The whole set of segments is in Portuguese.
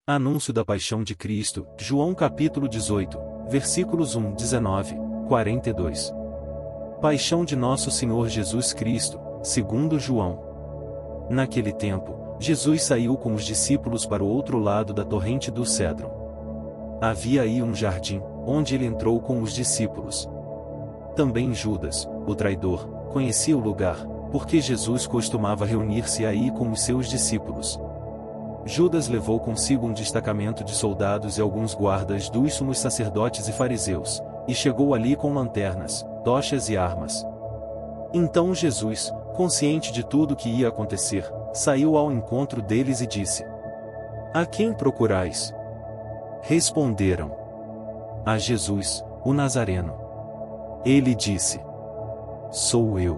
Anúncio da paixão de Cristo, João capítulo 18, versículos 1, 19, 42. Paixão de nosso Senhor Jesus Cristo, segundo João. Naquele tempo, Jesus saiu com os discípulos para o outro lado da torrente do Cédron. Havia aí um jardim, onde ele entrou com os discípulos. Também Judas, o traidor, conhecia o lugar, porque Jesus costumava reunir-se aí com os seus discípulos. Judas levou consigo um destacamento de soldados e alguns guardas dos sumos sacerdotes e fariseus, e chegou ali com lanternas, tochas e armas. Então Jesus, consciente de tudo o que ia acontecer, saiu ao encontro deles e disse: "A quem procurais?" Responderam: "A Jesus, o Nazareno." Ele disse: "Sou eu."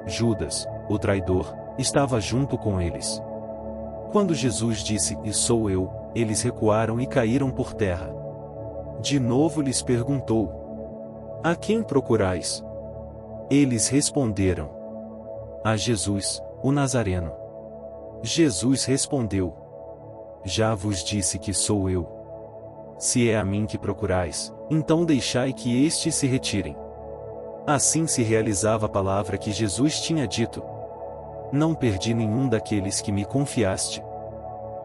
Judas, o traidor, estava junto com eles. Quando Jesus disse: "E sou eu", eles recuaram e caíram por terra. De novo lhes perguntou: "A quem procurais?" Eles responderam: "A Jesus, o Nazareno." Jesus respondeu: "Já vos disse que sou eu. Se é a mim que procurais, então deixai que estes se retirem." Assim se realizava a palavra que Jesus tinha dito: "Não perdi nenhum daqueles que me confiaste."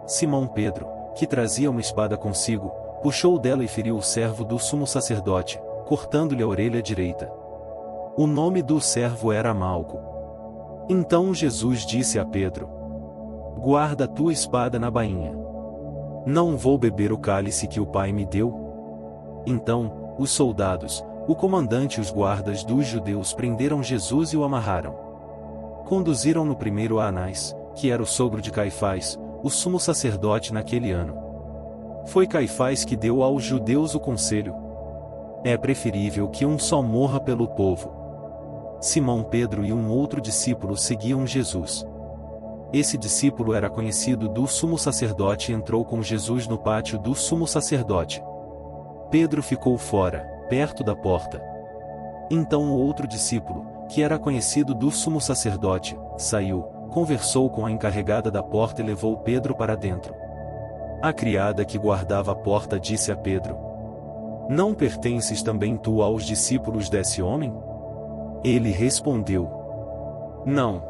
Simão Pedro, que trazia uma espada consigo, puxou dela e feriu o servo do sumo sacerdote, cortando-lhe a orelha direita. O nome do servo era Malco. Então Jesus disse a Pedro: "Guarda a tua espada na bainha. Não vou beber o cálice que o Pai me deu?" Então, os soldados, o comandante e os guardas dos judeus prenderam Jesus e o amarraram. Conduziram-no primeiro a Anás, que era o sogro de Caifás, o sumo sacerdote naquele ano. Foi Caifás que deu aos judeus o conselho: "É preferível que um só morra pelo povo." Simão Pedro e um outro discípulo seguiam Jesus. Esse discípulo era conhecido do sumo sacerdote e entrou com Jesus no pátio do sumo sacerdote. Pedro ficou fora, perto da porta. Então o outro discípulo, que era conhecido do sumo sacerdote, saiu, conversou com a encarregada da porta e levou Pedro para dentro. A criada que guardava a porta disse a Pedro: "Não pertences também tu aos discípulos desse homem?" Ele respondeu: "Não."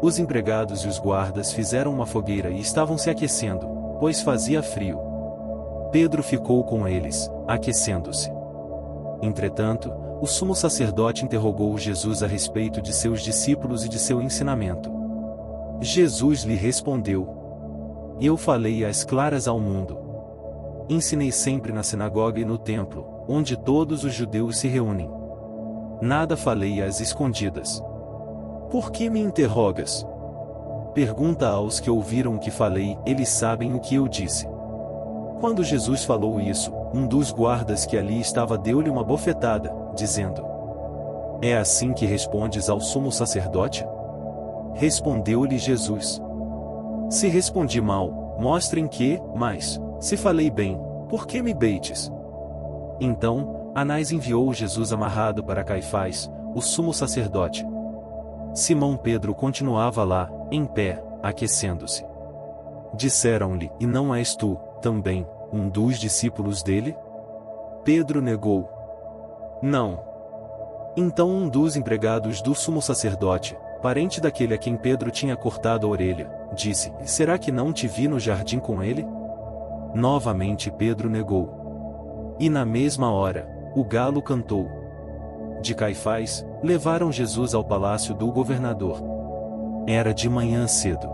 Os empregados e os guardas fizeram uma fogueira e estavam se aquecendo, pois fazia frio. Pedro ficou com eles, aquecendo-se. Entretanto, o sumo sacerdote interrogou Jesus a respeito de seus discípulos e de seu ensinamento. Jesus lhe respondeu: "Eu falei às claras ao mundo. Ensinei sempre na sinagoga e no templo, onde todos os judeus se reúnem. Nada falei às escondidas. Por que me interrogas? Pergunta aos que ouviram o que falei, eles sabem o que eu disse." Quando Jesus falou isso, um dos guardas que ali estava deu-lhe uma bofetada, dizendo: "É assim que respondes ao sumo sacerdote?" Respondeu-lhe Jesus: "Se respondi mal, mostrem que, mas, se falei bem, por que me beites?" Então, Anás enviou Jesus amarrado para Caifás, o sumo sacerdote. Simão Pedro continuava lá, em pé, aquecendo-se. Disseram-lhe: "E não és tu, também, um dos discípulos dele?" Pedro negou: "Não." Então um dos empregados do sumo sacerdote, parente daquele a quem Pedro tinha cortado a orelha, disse: "Será que não te vi no jardim com ele?" Novamente Pedro negou. E na mesma hora, o galo cantou. De Caifás, levaram Jesus ao palácio do governador. Era de manhã cedo.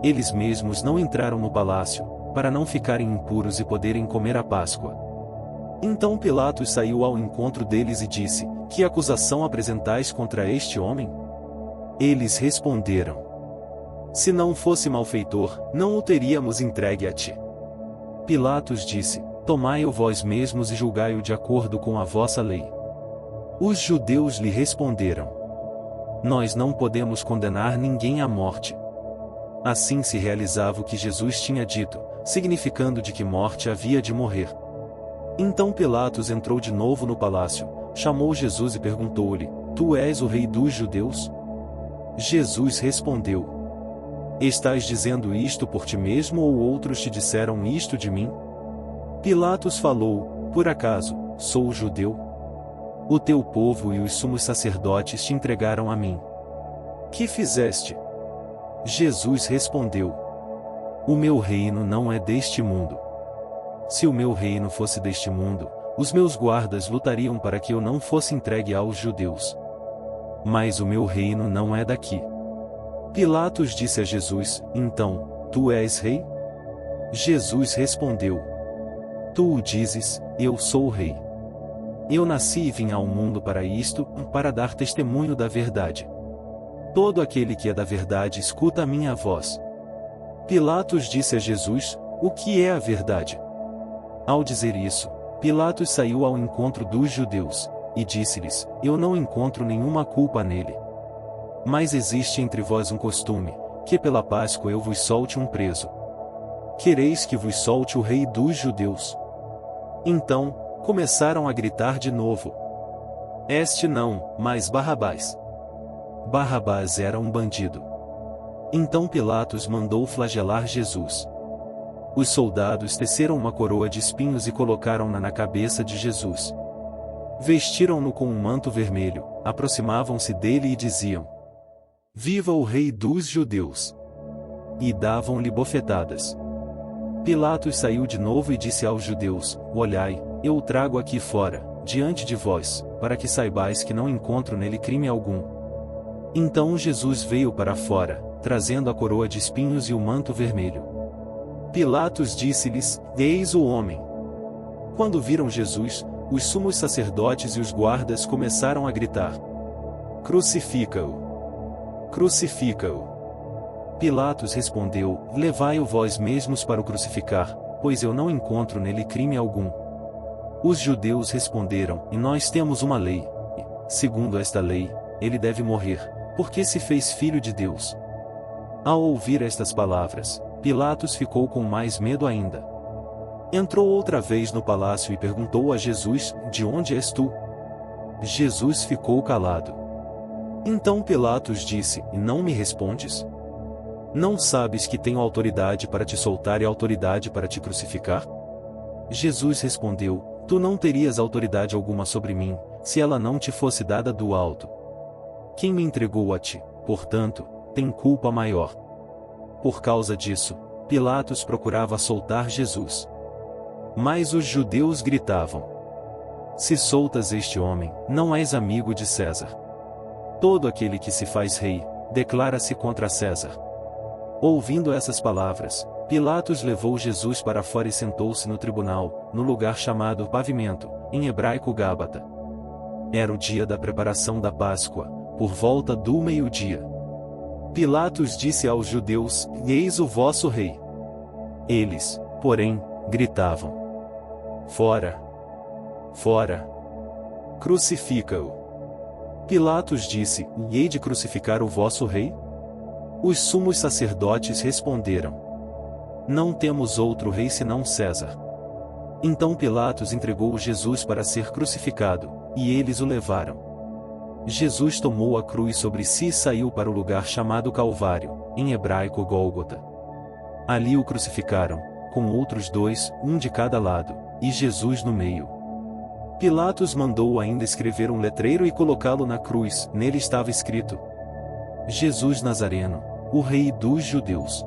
Eles mesmos não entraram no palácio, para não ficarem impuros e poderem comer a Páscoa. Então Pilatos saiu ao encontro deles e disse: "Que acusação apresentais contra este homem?" Eles responderam: "Se não fosse malfeitor, não o teríamos entregue a ti." Pilatos disse: "Tomai-o vós mesmos e julgai-o de acordo com a vossa lei." Os judeus lhe responderam: "Nós não podemos condenar ninguém à morte." Assim se realizava o que Jesus tinha dito, significando de que morte havia de morrer. Então Pilatos entrou de novo no palácio, chamou Jesus e perguntou-lhe: "Tu és o rei dos judeus?" Jesus respondeu: Estás dizendo isto por ti mesmo ou outros te disseram isto de mim? Pilatos falou: Por acaso, sou judeu? O teu povo e os sumos sacerdotes te entregaram a mim. Que fizeste? Jesus respondeu: O meu reino não é deste mundo. Se o meu reino fosse deste mundo, os meus guardas lutariam para que eu não fosse entregue aos judeus. Mas o meu reino não é daqui. Pilatos disse a Jesus: Então, tu és rei? Jesus respondeu: Tu o dizes, eu sou o rei. Eu nasci e vim ao mundo para isto, para dar testemunho da verdade. Todo aquele que é da verdade escuta a minha voz. Pilatos disse a Jesus: O que é a verdade? Ao dizer isso, Pilatos saiu ao encontro dos judeus, e disse-lhes: Eu não encontro nenhuma culpa nele. Mas existe entre vós um costume, que pela Páscoa eu vos solte um preso. Quereis que vos solte o rei dos judeus? Então, começaram a gritar de novo: Este não, mas Barrabás. Barrabás era um bandido. Então Pilatos mandou flagelar Jesus. Os soldados teceram uma coroa de espinhos e colocaram-na na cabeça de Jesus. Vestiram-no com um manto vermelho, aproximavam-se dele e diziam: Viva o rei dos judeus! E davam-lhe bofetadas. Pilatos saiu de novo e disse aos judeus: Olhai, eu o trago aqui fora, diante de vós, para que saibais que não encontro nele crime algum. Então Jesus veio para fora, trazendo a coroa de espinhos e o manto vermelho. Pilatos disse-lhes: Eis o homem. Quando viram Jesus, os sumos sacerdotes e os guardas começaram a gritar: Crucifica-o! Crucifica-o! Pilatos respondeu: Levai-o vós mesmos para o crucificar, pois eu não encontro nele crime algum. Os judeus responderam: E nós temos uma lei, e, segundo esta lei, ele deve morrer, porque se fez filho de Deus. Ao ouvir estas palavras, Pilatos ficou com mais medo ainda. Entrou outra vez no palácio e perguntou a Jesus: De onde és tu? Jesus ficou calado. Então Pilatos disse: E não me respondes? Não sabes que tenho autoridade para te soltar e autoridade para te crucificar? Jesus respondeu: Tu não terias autoridade alguma sobre mim, se ela não te fosse dada do alto. Quem me entregou a ti, portanto, tem culpa maior. Por causa disso, Pilatos procurava soltar Jesus. Mas os judeus gritavam: Se soltas este homem, não és amigo de César. Todo aquele que se faz rei, declara-se contra César. Ouvindo essas palavras, Pilatos levou Jesus para fora e sentou-se no tribunal, no lugar chamado Pavimento, em hebraico Gábata. Era o dia da preparação da Páscoa, por volta do meio-dia. Pilatos disse aos judeus: Eis o vosso rei. Eles, porém, gritavam: Fora! Fora! Crucifica-o! Pilatos disse: Hei de crucificar o vosso rei? Os sumos sacerdotes responderam: Não temos outro rei senão César. Então Pilatos entregou Jesus para ser crucificado, e eles o levaram. Jesus tomou a cruz sobre si e saiu para o lugar chamado Calvário, em hebraico Gólgota. Ali o crucificaram, com outros dois, um de cada lado, e Jesus no meio. Pilatos mandou ainda escrever um letreiro e colocá-lo na cruz. Nele estava escrito: Jesus Nazareno, o Rei dos Judeus.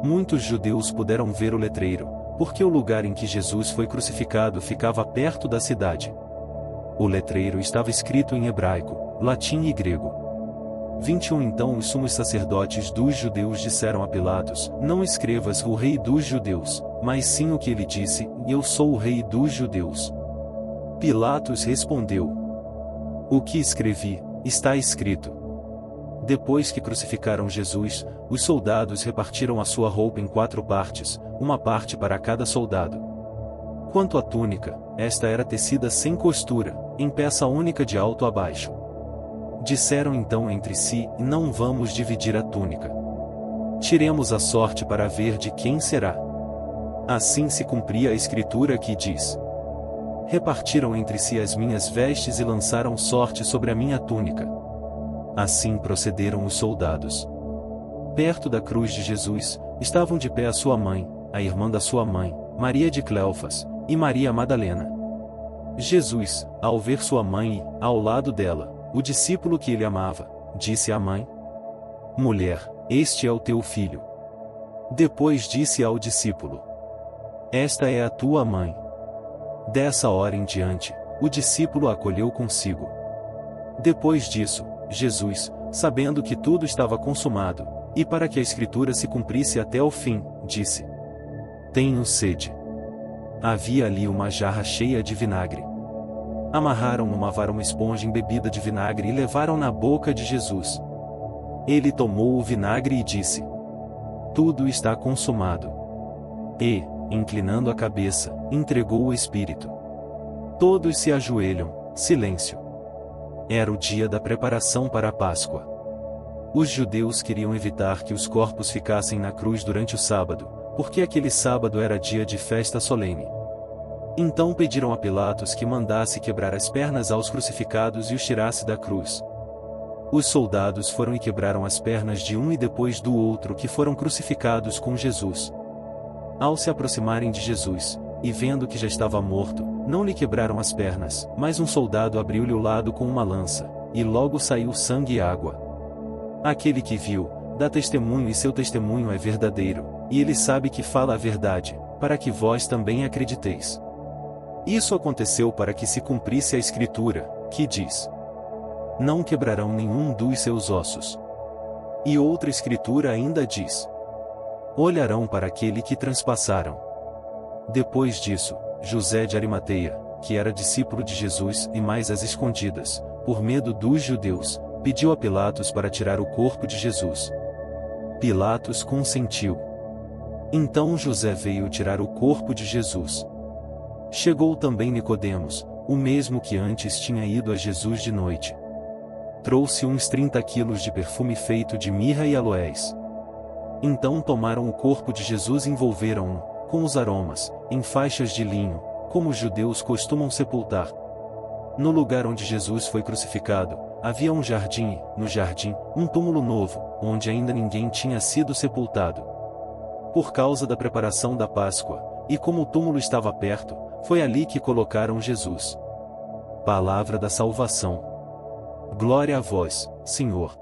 Muitos judeus puderam ver o letreiro, porque o lugar em que Jesus foi crucificado ficava perto da cidade. O letreiro estava escrito em hebraico, latim e grego. 21 Então os sumos sacerdotes dos judeus disseram a Pilatos: Não escrevas o Rei dos Judeus, mas sim o que ele disse: Eu sou o Rei dos Judeus. Pilatos respondeu: O que escrevi, está escrito. Depois que crucificaram Jesus, os soldados repartiram a sua roupa em 4 partes, uma parte para cada soldado. Quanto à túnica, esta era tecida sem costura, em peça única de alto a baixo. Disseram então entre si: Não vamos dividir a túnica. Tiremos a sorte para ver de quem será. Assim se cumpria a escritura que diz: Repartiram entre si as minhas vestes e lançaram sorte sobre a minha túnica. Assim procederam os soldados. Perto da cruz de Jesus, estavam de pé a sua mãe, a irmã da sua mãe, Maria de Cleofas, e Maria Madalena. Jesus, ao ver sua mãe e, ao lado dela, o discípulo que ele amava, disse à mãe: Mulher, este é o teu filho. Depois disse ao discípulo: Esta é a tua mãe. Dessa hora em diante, o discípulo a acolheu consigo. Depois disso, Jesus, sabendo que tudo estava consumado, e para que a Escritura se cumprisse até o fim, disse: Tenho sede. Havia ali uma jarra cheia de vinagre. Amarraram numa vara uma esponja embebida de vinagre e levaram na boca de Jesus. Ele tomou o vinagre e disse: Tudo está consumado. E, inclinando a cabeça, entregou o Espírito. Todos se ajoelham, silêncio. Era o dia da preparação para a Páscoa. Os judeus queriam evitar que os corpos ficassem na cruz durante o sábado, porque aquele sábado era dia de festa solene. Então pediram a Pilatos que mandasse quebrar as pernas aos crucificados e os tirasse da cruz. Os soldados foram e quebraram as pernas de um e depois do outro que foram crucificados com Jesus. Ao se aproximarem de Jesus, e vendo que já estava morto, não lhe quebraram as pernas, mas um soldado abriu-lhe o lado com uma lança, e logo saiu sangue e água. Aquele que viu, dá testemunho e seu testemunho é verdadeiro, e ele sabe que fala a verdade, para que vós também acrediteis. Isso aconteceu para que se cumprisse a Escritura, que diz: Não quebrarão nenhum dos seus ossos. E outra Escritura ainda diz: Olharão para aquele que transpassaram. Depois disso, José de Arimateia, que era discípulo de Jesus e mais às escondidas, por medo dos judeus, pediu a Pilatos para tirar o corpo de Jesus. Pilatos consentiu. Então José veio tirar o corpo de Jesus. Chegou também Nicodemos, o mesmo que antes tinha ido a Jesus de noite. Trouxe uns 30 quilos de perfume feito de mirra e aloés. Então tomaram o corpo de Jesus e envolveram-no, com os aromas, em faixas de linho, como os judeus costumam sepultar. No lugar onde Jesus foi crucificado, havia um jardim e, no jardim, um túmulo novo, onde ainda ninguém tinha sido sepultado. Por causa da preparação da Páscoa, e como o túmulo estava perto, foi ali que colocaram Jesus. Palavra da salvação. Glória a vós, Senhor.